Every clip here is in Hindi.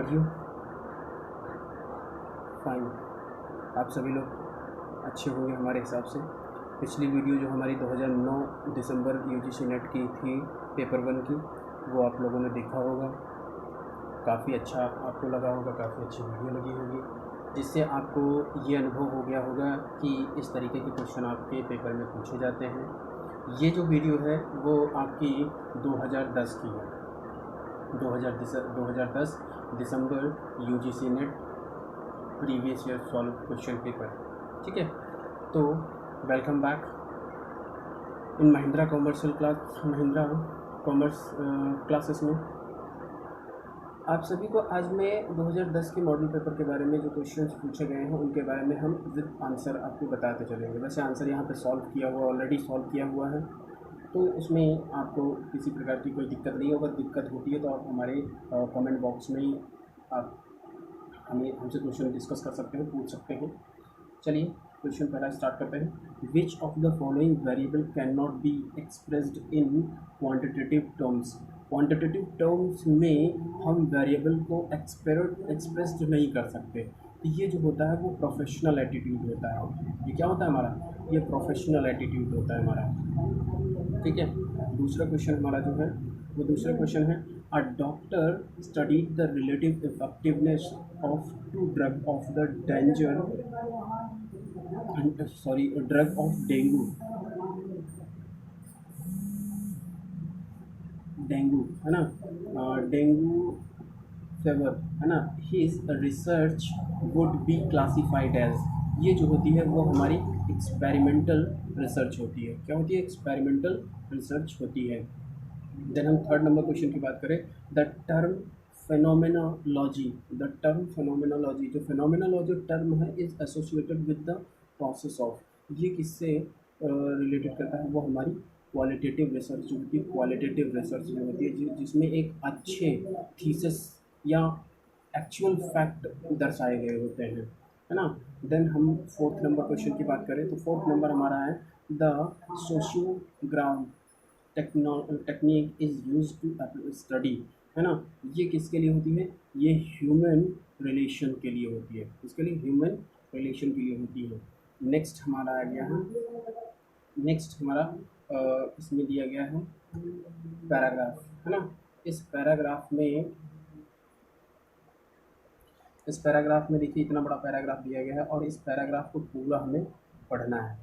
Are you? फाइन। आप सभी लोग अच्छे होंगे हमारे हिसाब से। पिछली वीडियो जो हमारी 2009 दिसंबर यूजीसी नेट की थी पेपर 1 की, वो आप लोगों ने देखा होगा। काफ़ी अच्छा आपको लगा होगा, काफ़ी अच्छी वीडियो लगी होगी, जिससे आपको ये अनुभव हो गया होगा कि इस तरीके के क्वेश्चन आपके पेपर में पूछे जाते हैं। ये जो वीडियो है वो आपकी 2010 की है, 2010 दिसंबर UGC NET previous year solve question paper. ठीक है, तो welcome back in Mahindra commerce classes में आप सभी को आज मैं 2010 के मॉडल पेपर के बारे में जो क्वेश्चंस पूछे गए हैं उनके बारे में हम विद आंसर आपको बताते चलेंगे। वैसे आंसर यहाँ पे सॉल्व किया हुआ, ऑलरेडी सॉल्व किया हुआ है, तो उसमें आपको किसी प्रकार की कोई दिक्कत नहीं होगा। दिक्कत होती है तो आप हमारे कमेंट बॉक्स में ही आप हमसे क्वेश्चन डिस्कस कर सकते हैं, पूछ सकते हैं। चलिए क्वेश्चन पहला स्टार्ट करते हैं। विच of the following variable can not be expressed in quantitative terms? Quantitative terms में हम वेरिएबल को एक्सप्रेस्ड नहीं कर सकते। तो ये जो होता है वो प्रोफेशनल एटीट्यूड होता है। ये क्या होता है हमारा? ये प्रोफेशनल एटीट्यूड होता है हमारा। ठीक है, दूसरा क्वेश्चन हमारा जो है वो दूसरा क्वेश्चन है, a doctor studied the relative effectiveness of two drug of the drug of dengue है ना, डेंगू फेवर है ना। His research would be classified as, ये जो होती है वो हमारी एक्सपेरिमेंटल रिसर्च होती है। क्या होती है? एक्सपेरिमेंटल रिसर्च होती है। देन हम थर्ड नंबर क्वेश्चन की बात करें, द टर्म फेनोमेनोलॉजी, जो फेनोमेनोलॉजी टर्म है is associated with the process of, ये किससे रिलेटेड करता है? वो हमारी क्वालिटेटिव रिसर्च जो होती है, क्वालिटेटिव रिसर्च जो होती है जिसमें एक अच्छे थीसिस या एक्चुअल फैक्ट दर्शाए गए होते हैं, है ना। देन हम फोर्थ नंबर क्वेश्चन की बात करें तो फोर्थ नंबर हमारा है, the sociogram technique is use to study, है ना। ये किसके लिए होती है? ये ह्यूमन रिलेशन के लिए होती है। इसके लिए ह्यूमन रिलेशन के लिए होती है। नेक्स्ट हमारा आ गया है, नेक्स्ट हमारा इसमें दिया गया है पैराग्राफ, है ना। इस पैराग्राफ में देखिए इतना बड़ा पैराग्राफ दिया गया है और इस पैराग्राफ को पूरा हमें पढ़ना है।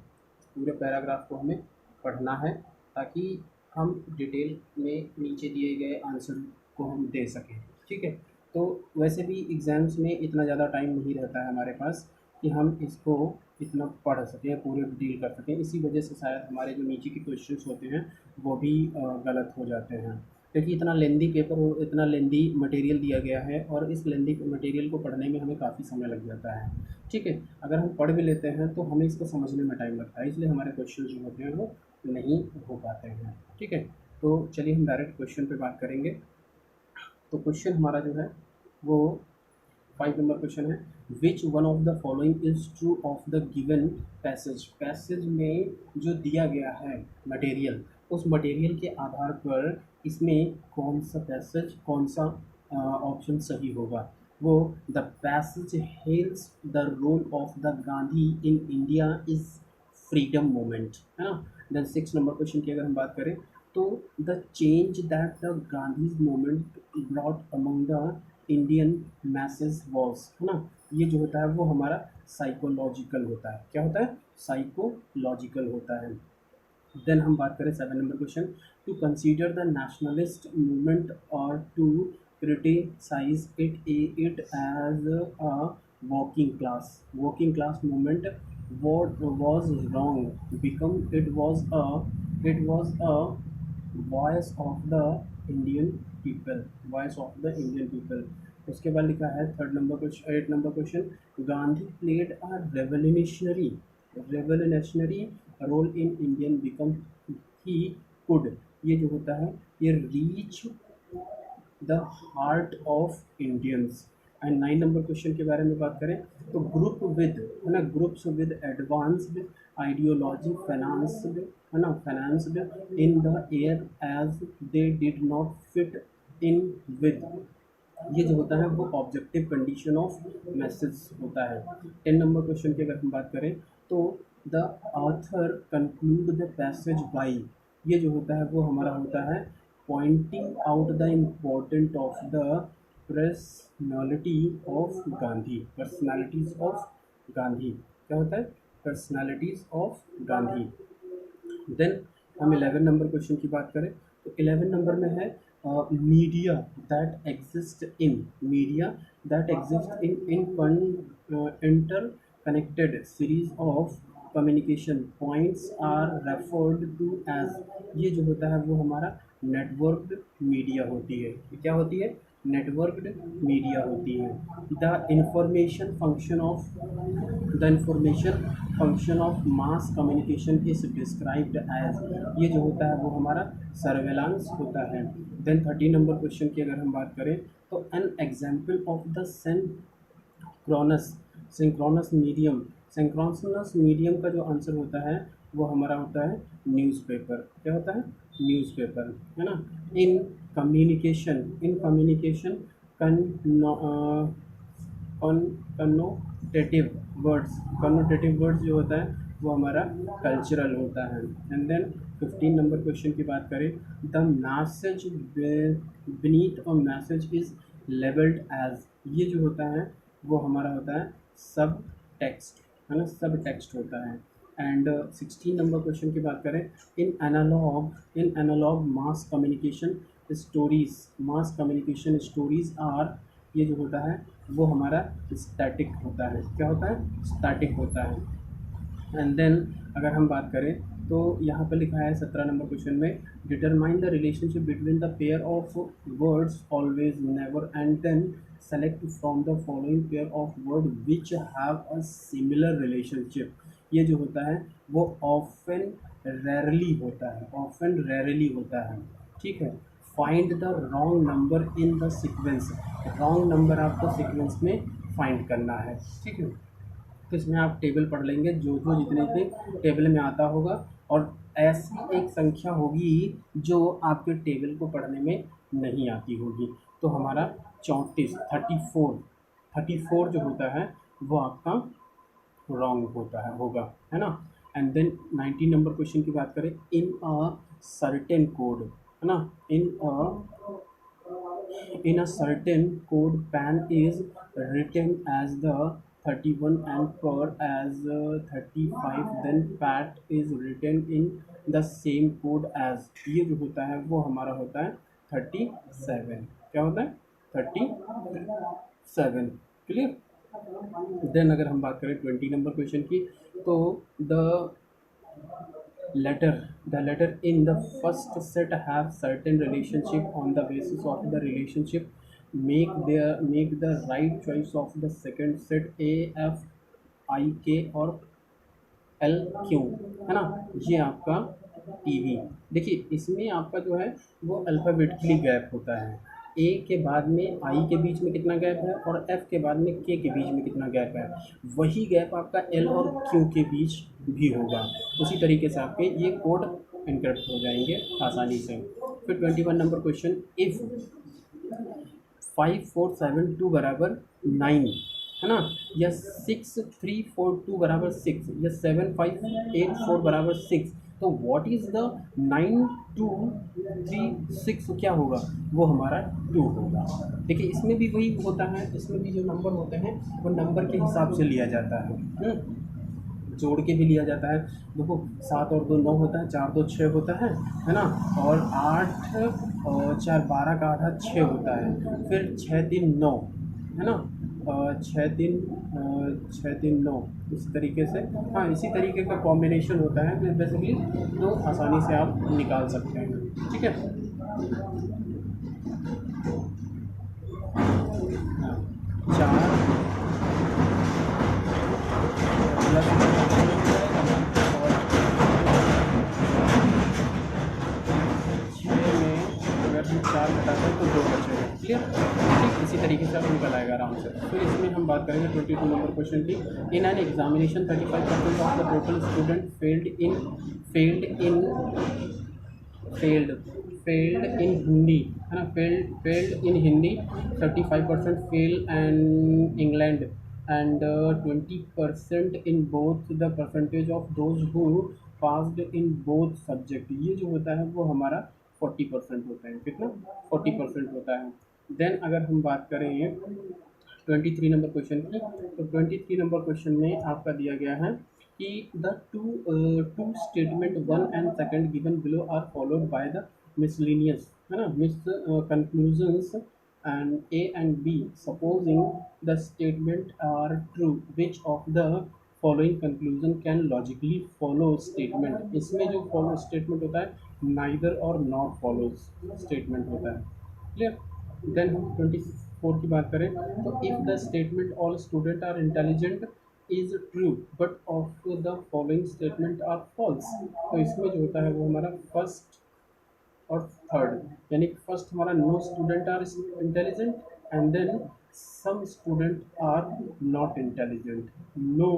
पूरे पैराग्राफ को हमें पढ़ना है ताकि हम डिटेल में नीचे दिए गए आंसर को हम दे सकें। ठीक है, तो वैसे भी एग्ज़ाम्स में इतना ज़्यादा टाइम नहीं रहता है हमारे पास कि हम इसको इतना पढ़ सकें, पूरे डील कर सकें। इसी वजह से शायद हमारे जो नीचे के क्वेश्चंस होते हैं वो भी गलत हो जाते हैं, क्योंकि इतना लेंदी पेपर, इतना लेंदी मटेरियल दिया गया है और इस लेंदी मटेरियल को पढ़ने में हमें काफ़ी समय लग जाता है। ठीक है, अगर हम पढ़ भी लेते हैं तो हमें इसको समझने में टाइम लगता है, इसलिए हमारे क्वेश्चन जो होते हैं वो नहीं हो पाते हैं। ठीक है, तो चलिए हम डायरेक्ट क्वेश्चन पे बात करेंगे। तो क्वेश्चन हमारा जो है वो 5 नंबर क्वेश्चन है, विच one of the following is true of the given passage? Passage में जो दिया गया है मटेरियल, उस मटेरियल के आधार पर इसमें कौन सा पैसेज, कौन सा ऑप्शन सही होगा? वो the passage hails the role of the Gandhi in India is freedom movement, है ना। देन 6 नंबर क्वेश्चन की अगर हम बात करें तो the change that the Gandhi's movement brought among the Indian message was, है ना। ये जो होता है वो हमारा साइकोलॉजिकल होता है। क्या होता है? साइकोलॉजिकल होता है। देन हम बात करें 7 number question, to consider the nationalist movement और to criticise it as a working class movement was wrong become it was a voice of the Indian people। उसके बाद लिखा है 8 number question, Gandhi played a revolutionary role in Indian become he could, ये जो होता है ये reach the heart of Indians. And 9 number question के बारे में बात करें तो ग्रुप विद, है ना, groups with advanced ideology financed in the air as they did not fit in with ये जो होता है वो ऑब्जेक्टिव कंडीशन ऑफ मैसेज होता है। 10 नंबर क्वेश्चन की अगर हम बात करें तो the author conclude the passage by, ये जो होता है वो हमारा होता है pointing out the important of the personality of Gandhi, personalities of Gandhi, क्या होता है पर्सनालिटीज ऑफ गांधी। देन हम 11 नंबर क्वेश्चन की बात करें तो 11 नंबर में है media that exist in, media that exist in interconnected series of communication points are referred to as, ये जो होता है वो हमारा नेटवर्क्ड मीडिया होती है। ये क्या होती है नेटवर्क्ड मीडिया होती है। The information function of, the information function of mass communication is described as, ये जो होता है वो हमारा सर्वेलांस होता है। देन 30 नंबर क्वेश्चन की अगर हम बात करें तो an example of the synchronous medium, synchronous medium का जो आंसर होता है वो हमारा होता है न्यूज़पेपर, क्या होता है न्यूज़पेपर, है ना। इन कम्युनिकेशन कन्नोटेटिव वर्ड्स जो होता है वो हमारा कल्चरल होता है। एंड देन 15 नंबर क्वेश्चन की बात करें the message beneath a message is labelled as, ये जो होता है वो हमारा होता है सब टेक्स्ट, है ना, सब टेक्स्ट होता है। एंड 16 नंबर क्वेश्चन की बात करें in analogue mass communication stories are, ये जो होता है वो हमारा स्टैटिक होता है, क्या होता है स्टैटिक होता है। एंड देन अगर हम बात करें तो यहाँ पर लिखा है 17 नंबर क्वेश्चन में determine the relationship between the pair of words always never and then select from the following pair of word which have a similar relationship, ये जो होता है वो ऑफन रेयरली होता है, ठीक है। Find the wrong number in the sequence, wrong number आपको सीक्वेंस में फाइंड करना है, ठीक है। तो इसमें आप टेबल पढ़ लेंगे जो जितने टेबल में आता होगा, और ऐसी एक संख्या होगी जो आपके टेबल को पढ़ने में नहीं आती होगी। तो हमारा 34 जो होता है वो आपका रॉन्ग होगा, है ना। एंड देन 19 नंबर क्वेश्चन की बात करें इन अ सर्टेन कोड, है ना, in a certain code pan is written as the 31 and per as 35, then pat is written in the same code as, ये जो होता है वो हमारा होता है 37, क्या होता है 37, क्लियर। देन अगर हम बात करें 20 नंबर क्वेश्चन की तो the letter in the first set have certain relationship on the basis of the relationship make the right choice of the second set a f I k और एल क्यू, है ना। ये आपका टीवी, देखिए इसमें आपका जो है वो अल्फ़ाबेटिकली गैप होता है, ए के बाद में आई के बीच में कितना गैप है और एफ के बाद में के बीच में कितना गैप है, वही गैप आपका एल और क्यू के बीच भी होगा। उसी तरीके से आपके ये कोड इनकरेक्ट हो जाएंगे आसानी से। फिर 21 नंबर क्वेश्चन इफ़ 5472 बराबर 9, है ना, या 6342 बराबर 6 या 7584 बराबर 6, तो व्हाट इज़ द 9236 क्या होगा वो हमारा 2 होगा। देखिए इसमें भी वही होता है, इसमें भी जो नंबर होते हैं वो नंबर के हिसाब से लिया जाता है, जोड़ के भी लिया जाता है। देखो 7 और 2 9 होता है, 4 2 6 होता है ना, और 8 और 4 12 का आधा 6 होता है, फिर 6 3 9, है ना, 6 3 9, इस तरीके से, हाँ इसी तरीके का कॉम्बिनेशन होता है बेसिकली, तो आसानी से आप निकाल सकते हैं, ठीक है। 4 4 घटाते हैं तो 2 बचेगा, क्लियर, ठीक। इसी तरीके से आप निकल आएगा आराम से। फिर इसमें हम बात करेंगे 22 नंबर क्वेश्चन की। In an examination 35% of the total student failed in Hindi, है ना, failed in Hindi, 35% fail and England, and 20% in both the percentage of those who passed in both subject. ये जो होता है वो हमारा 40% होता है। कितना? 40% होता है। देन अगर हम बात करें 23 नंबर क्वेश्चन की, तो 23 नंबर क्वेश्चन में आपका दिया गया है कि the two statement one and second given below are followed by the miscellaneous, है ना, miss conclusions and A and B, supposing the statement are true, which of the following conclusion can logically follow statement? इसमें जो follow statement होता है neither और not follows statement होता है। क्लियर? देन हम 24 की बात करें, तो if the statement all student are intelligent is true but of the following statement are false, तो इसमें जो होता है वो हमारा फर्स्ट और थर्ड, यानी फर्स्ट हमारा no student are intelligent and then some student are not intelligent, no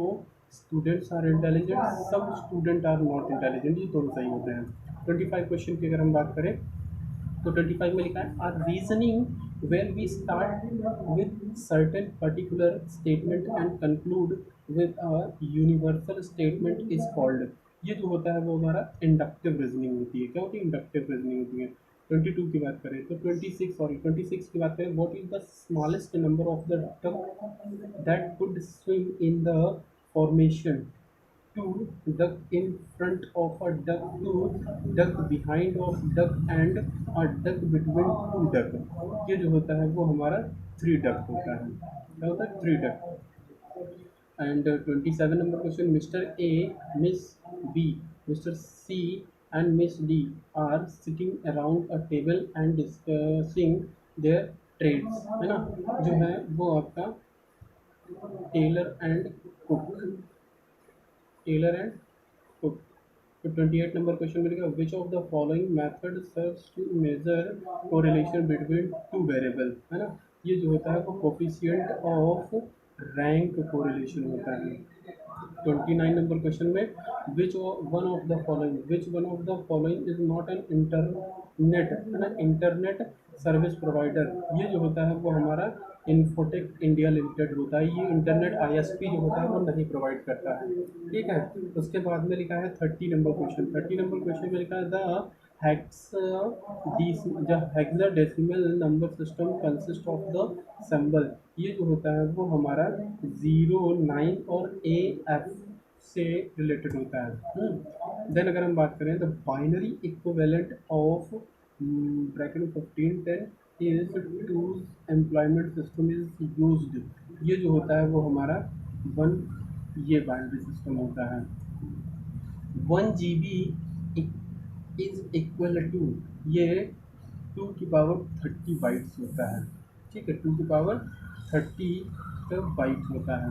students are intelligent, some student are not intelligent, ये दोनों सही होते हैं। 25 क्वेश्चन की अगर हम बात करें, तो 25 में लिखा है are reasoning when we start with certain particular statement and conclude with a universal statement is called. ये जो होता है वो हमारा इंडक्टिव रीजनिंग होती है। क्या होती है? इंडक्टिव रीजनिंग होती है। 22 की बात करें, तो 26 की बात करें, what is the smallest number of the duck that could swim in the formation two duck in front of a duck, two duck behind of duck and a duck between two duck। ये जो होता है वो हमारा थ्री डक होता है। क्या होता है? Three duck. And 27 number question, mister A, miss B, mister C and miss D are sitting around a table and discussing their trades, है ना, जो है वो आपका tailor and cook, tailor and cook. तो 28 नंबर क्वेश्चन मिलेगा, which of the following method serves to measure correlation between two variable, है ना, ये जो होता है वो कोफिशिएंट ऑफ रैंक कोरिलेशन होता है। 29 नंबर क्वेश्चन में, विच one of the following is not an internet, है ना, इंटरनेट सर्विस प्रोवाइडर, ये जो होता है वो हमारा इन्फोटेक इंडिया लिमिटेड होता है। ये इंटरनेट आईएसपी जो होता है वो नहीं प्रोवाइड करता है। ठीक है। उसके बाद में लिखा है 30 नंबर क्वेश्चन, 30 नंबर क्वेश्चन में लिखा है the hexadecimal number system consist of the symbol, ये जो होता है वो हमारा 0, 9 और AF से रिलेटेड होता है। देन अगर हम बात करें, the binary equivalent of bracket 1510 is to employment system is used, ये जो होता है वो हमारा 1, ये बाइनरी सिस्टम होता है। 1 GB इज इक्वल टू, ये 2 की पावर 30 बाइट्स होता है। ठीक है, 2 की पावर 30 बाइट्स होता है।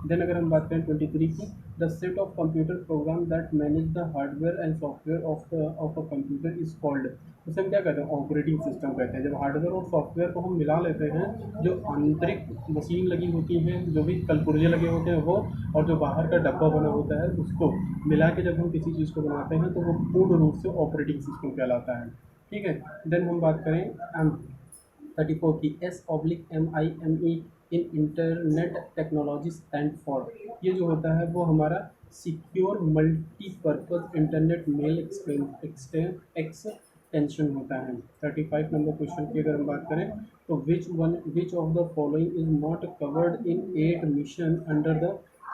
देन अगर हम बात करें 23 की, the set of computer program that manage the hardware and software of a computer is called, उसे हम क्या कहते हैं? ऑपरेटिंग सिस्टम कहते हैं। जब हार्डवेयर और सॉफ्टवेयर को हम मिला लेते हैं, जो आंतरिक मशीन लगी होती हैं, जो भी कलपुर्जे लगे होते हैं वो, और जो बाहर का डब्बा बना होता है, उसको मिला के जब हम किसी चीज़ को बनाते हैं तो वो पूर्ण रूप से ऑपरेटिंग सिस्टम कहलाता है। ठीक है। देन हम बात करें 34 की, SOMIME in internet technology stand for, ये जो होता है वो हमारा secure multipurpose internet mail extension होता है। 35 नंबर क्वेश्चन की अगर हम बात करें, तो विच of the following is not covered in 8 mission under the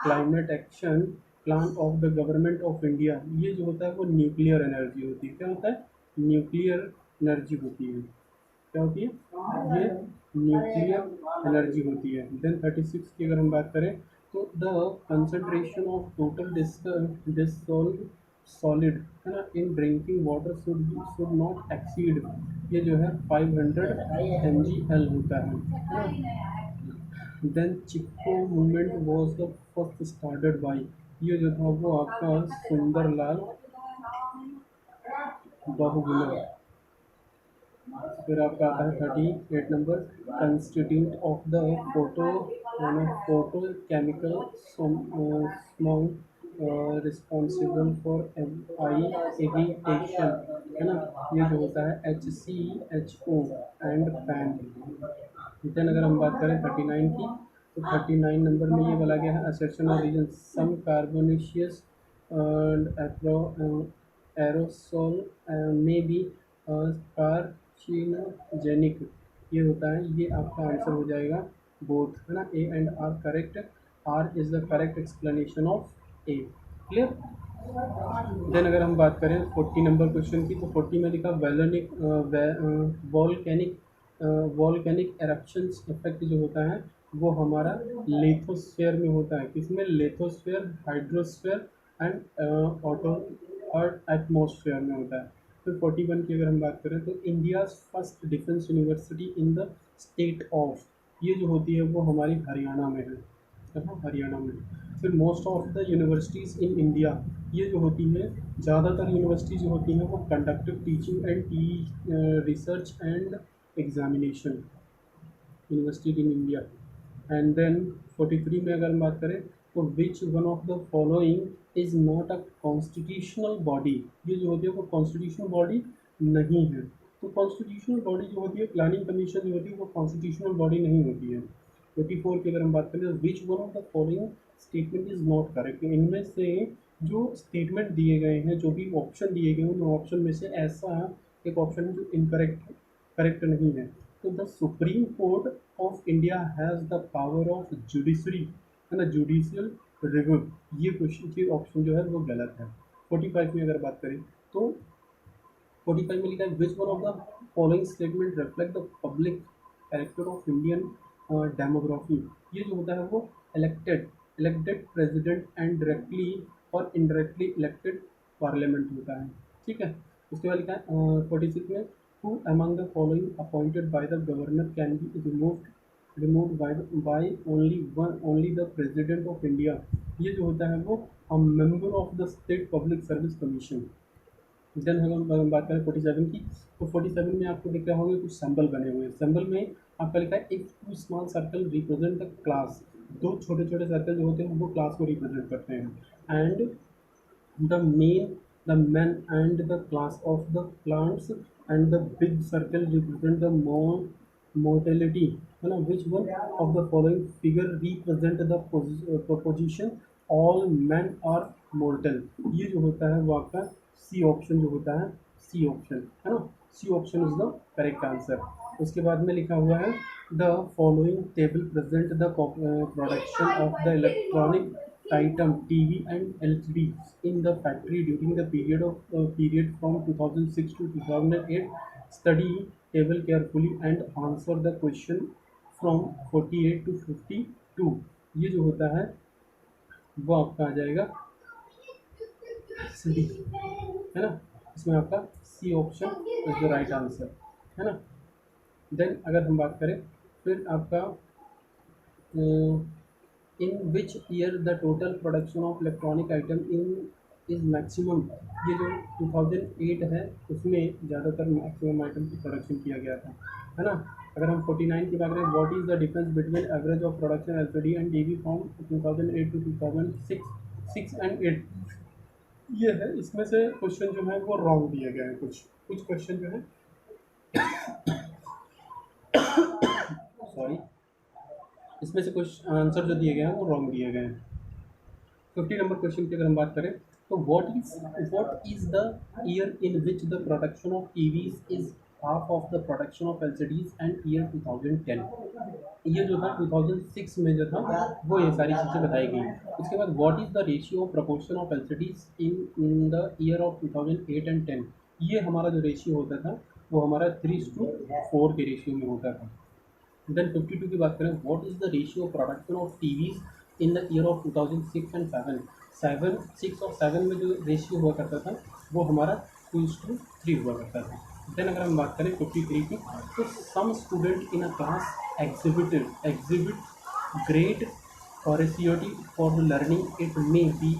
climate action plan of the government of India, ये जो होता है वो न्यूक्लियर एनर्जी होती है। क्या होता है? न्यूक्लियर एनर्जी होती है। क्या होती है? ये न्यूक्लियर एनर्जी होती है। देन 36 की अगर हम बात करें, तो the concentration of total dissolve solid, है ना, in drinking water should not exceed, ये जो है 500 mgl होता है। Then Chipko movement was the first started by, ये जो था वो आपका सुंदरलाल बाहुगुना। फिर आपका आता है 38 number, constitute of the photo chemical smog responsible for evitation, है ना, ये जो होता है HCHO एंड पैन। देन अगर हम बात करें 39 की, तो 39 नंबर में ये बोला गया है assertion of reason some carbonaceous aerosol may be carcinogenic. ये होता है, ये आपका आंसर हो जाएगा बोथ, है ना, A and R correct. R is the correct explanation of A. Clear. Then अगर हम बात करें 40 नंबर क्वेश्चन की, तो 40 में लिखा वॉल्केनिक वॉल्केनिक एरप्शंस इफेक्ट जो होता है वो हमारा लिथोस्फीयर में होता है। किसमें? लिथोस्फीयर, हाइड्रोस्फीयर एंड ऑटो और एटमॉस्फेयर में होता है। फिर 41 की अगर हम बात करें, तो India's first defence university in the state of, ये जो होती है वो हमारी हरियाणा में है, हरियाणा में। फिर most of the universities in India, ये जो होती है ज़्यादातर यूनिवर्सिटीज़ जो होती हैं वो conductive teaching and research and examination university in India. And then 43 में अगर हम बात करें, तो which one of the following is not a constitutional body, ये जो होती है वो कॉन्स्टिट्यूशनल बॉडी नहीं है। तो कॉन्स्टिट्यूशनल बॉडी जो होती है, प्लानिंग कमीशन जो होती है वो कॉन्स्टिट्यूशनल बॉडी नहीं होती है। 44 की अगर हम बात करें, तो which one of the following statement is not correct, इनमें से जो स्टेटमेंट दिए गए हैं, जो भी ऑप्शन दिए गए हैं, उन ऑप्शन में से ऐसा एक ऑप्शन है जो इनकरेक्ट करेक्ट नहीं है। तो the supreme court of India has the power of judiciary, है ना, जुडिशियल रिव्यू, ये क्वेश्चन की ऑप्शन जो है वो गलत है। 45 में अगर बात करें, तो 45 में लिखा है विच one of the following statement reflect the public character of Indian demography, ये जो होता है वो इलेक्टेड प्रेसिडेंट एंड डायरेक्टली और इनडायरेक्टली इलेक्टेड पार्लियामेंट होता है। ठीक है। उसके बाद लिखा है 46 में, who among the following appointed by the governor can be removed by only the president of India, ये जो होता है वो a member of the state public service commission। Then हम बात करें 47 की, तो 47 में आपको दिख रहा होगा कुछ सिंबल बने हुए हैं। सिंबल में आपका लिखा है if two small circle represent the class, दो छोटे छोटे सर्कल जो होते हैं वो क्लास को रिप्रेजेंट करते हैं। And the men and the class of the plants and the big circle represent the mortality, है ना, which one of the following figure represent the proposition all men are mortal, ये जो होता है वो आपका सी ऑप्शन जो होता है, सी ऑप्शन, है ना, C option is the correct answer. उसके बाद में लिखा हुआ है the following table present the production of the electronic item TV and LCD in the factory during the period from 2006 to 2008. Study table carefully and answer the question from 48 to 52। ये जो होता है वो आपका आ जाएगा सी, है ना, इसमें आपका C option is the right answer, है ना। देन अगर हम बात करें, फिर आपका in which year the total production of electronic item in is maximum, ये जो 2008 है उसमें ज़्यादातर मैक्सिमम आइटम की प्रोडक्शन किया गया था, है ना। अगर हम 49 की बात करें, what is the difference between average of production LCD and TV from 2008 to 2006 and 8, ये है। इसमें से क्वेश्चन जो है वो रॉन्ग दिए गए हैं, कुछ क्वेश्चन जो है सॉरी, इसमें से कुछ आंसर जो दिए गए हैं वो रॉन्ग दिए गए हैं। 50 नंबर क्वेश्चन की अगर हम बात करें, तो what is the year in which the production of TVs is half of the production of LCDs and year 2010, ये जो था 2006 में जो था वो ये सारी चीज़ें बताई गई। उसके बाद what is the ratio of proportion of LCDs in the year of 2008 and 10, ये हमारा जो रेशियो होता था वो हमारा 3:4 के रेशियो में होता था। देन 52 की बात करें, what is the ratio of production of TVs in the year of 2006 and 7, 6 और 7 में जो रेशियो हुआ करता था वो हमारा 2:3 हुआ करता था। देन अगर हम बात करें 53 की, तो some student in a class exhibit great curiosity for learning it may be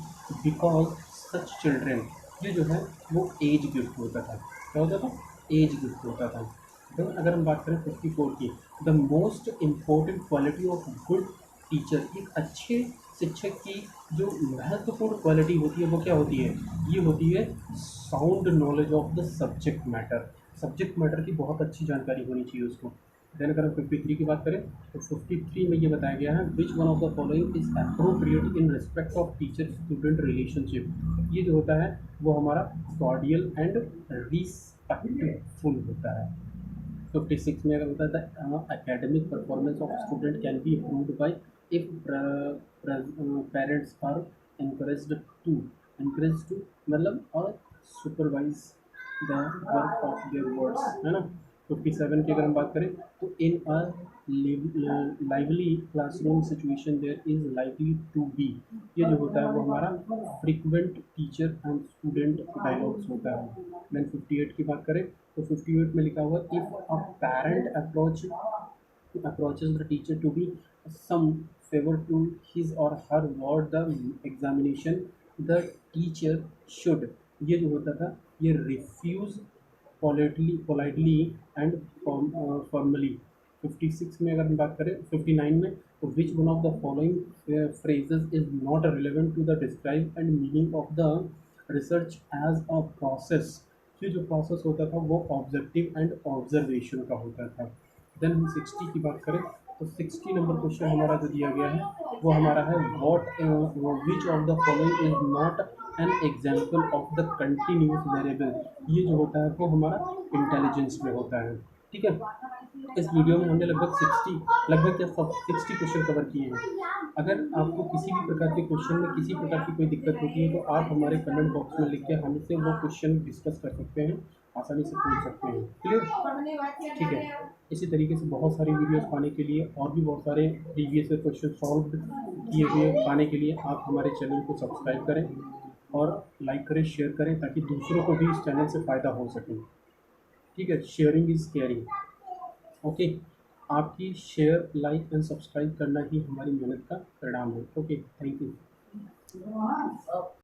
because such children, ये जो है वो एज गिफ्ट होता था। क्या होता था? एज गिफ्ट होता था। तो अगर हम बात करें 54 की, the most important quality of good teacher, एक अच्छे शिक्षक की जो महत्वपूर्ण क्वालिटी होती है वो क्या होती है? ये होती है sound knowledge of the subject matter. Subject matter की बहुत अच्छी जानकारी होनी चाहिए उसको। देन अगर हम 53 की बात करें तो 53 में ये बताया गया है, विच one of the following is appropriate in respect of teacher student relationship. ये जो होता है वो हमारा कॉर्डियल एंड रिस्पेक्टफुल होता है। 56 में अगर होता है academic performance of student can be improved by if parents are encouraged to encouraged to मतलब और supervise the work of their words, है ना। 57 की अगर हम बात करें तो in a lively classroom situation there is lively to be. ये जो होता है वो हमारा frequent teacher and student dialogues होता है। देन 58 की बात करें तो 58 में लिखा हुआ if a parent approaches the teacher to be some favor to his or her ward the examination, the teacher should, ये जो होता था ये refuse politely and formally। 56 में अगर हम बात करें 59 में तो which one of the following phrases is not relevant to the describe and meaning of the research as a process। ये जो प्रोसेस होता था वो ऑब्जेक्टिव एंड ऑब्जर्वेशन का होता था। देन हम 60 की बात करें तो 60 नंबर क्वेश्चन हमारा जो दिया गया है वो हमारा है what which of the following is not an example of the continuous variable. ये जो होता है वो हमारा इंटेलिजेंस में होता है। ठीक है, इस वीडियो में हमने लगभग क्या 60 क्वेश्चन कवर किए हैं। अगर आपको किसी भी प्रकार के क्वेश्चन में किसी प्रकार की कोई दिक्कत होती है तो आप हमारे कमेंट बॉक्स में लिख के हमसे वो क्वेश्चन डिस्कस कर सकते हैं, आसानी से पूछ सकते हैं। क्लियर? ठीक है, इसी तरीके से बहुत सारी वीडियोस पाने के लिए और भी बहुत सारे प्रीवियस क्वेश्चन सॉल्व किए हुए पाने के लिए आप हमारे चैनल को सब्सक्राइब करें और लाइक करें, शेयर करें ताकि दूसरों को भी इस चैनल से फ़ायदा हो सके। ठीक है, शेयरिंग इज़ केयरिंग। ओके, आपकी शेयर, लाइक एंड सब्सक्राइब करना ही हमारी मेहनत का परिणाम है। Okay, thank you.